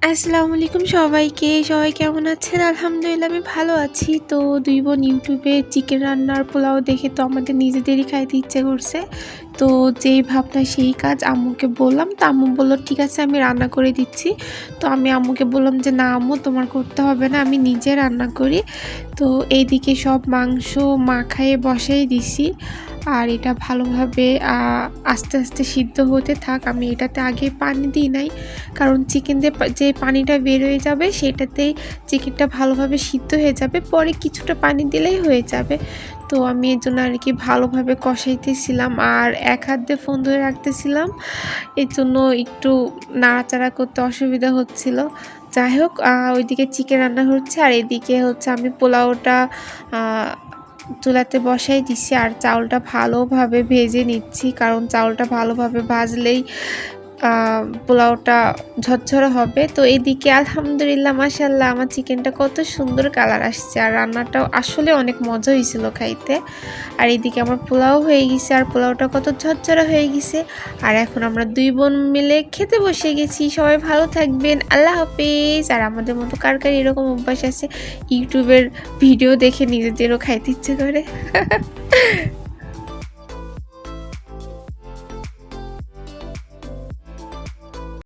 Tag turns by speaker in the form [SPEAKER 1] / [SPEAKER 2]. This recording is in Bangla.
[SPEAKER 1] আসসালামু আলাইকুম সবাইকে। সবাই কেমন আছেন? আলহামদুলিল্লাহ আমি ভালো আছি। তো ২ বোন ইউটিউবে চিকেন রান্নার পোলাও দেখে তো আমাদের নিজেদেরই খাইতে ইচ্ছে করছে। তো যেই ভাবনা সেই কাজ, আম্মুকে বললাম। তো আম্মু বলল, "ঠিক আছে আমি রান্না করে দিচ্ছি।" তো আমি আম্মুকে বললাম যে, "না আম্মু তোমার করতে হবে না, আমি নিজে রান্না করি।" তো এইদিকে সব মাংস মাখায়ে বসাই দিছি। আর এটা ভালোভাবে আস্তে, আস্তে সিদ্ধ হতে থাক। আমি এটাতে আগে পানি দিই নাই। কারণ চিকেন দিয়ে যে পানিটা বের হয়ে যাবে সেটাতেই চিকেনটা ভালোভাবে সিদ্ধ হয়ে যাবে। পরে কিছুটা পানি দিলেই হয়ে যাবে। তো আমি এর জন্য আর কি ভালোভাবে কষাইতেছিলাম আর এক হাত দিয়ে ফোন ধরে রাখতেছিলাম। এর জন্য একটু নাড়াচাড়া করতে অসুবিধা হচ্ছিল। যাই হোক, ওইদিকে চিকেন রান্না হচ্ছে আর এদিকে হচ্ছে আমি পোলাওটা আ চুলাতে বসাই দিছি আর চাউলটা ভালোভাবে ভেজে নিচ্ছি। কারণ চাউলটা ভালোভাবে ভাজলেই আ পোলাওটা ঝরঝরে হবে। তো এদিকে আলহামদুলিল্লাহ মাশাআল্লাহ আমার চিকেনটা কত সুন্দর কালার আসছে আর রান্নাটাও আসলে অনেক মজা হয়েছিল খাইতে। আর এদিকে আমার পোলাও হয়ে গেছে আর পোলাওটা কত ঝরঝরে হয়ে গেছে। আর এখন আমরা ২ বোন মিলে খেতে বসে গেছি। সবাই ভালো থাকবেন। আল্লাহ হাফেজ। আর আমাদের মতো কার কার এরকম অভ্যাস আছে ইউটিউবের ভিডিও দেখে নিজেদেরও খাইতে ইচ্ছে করে?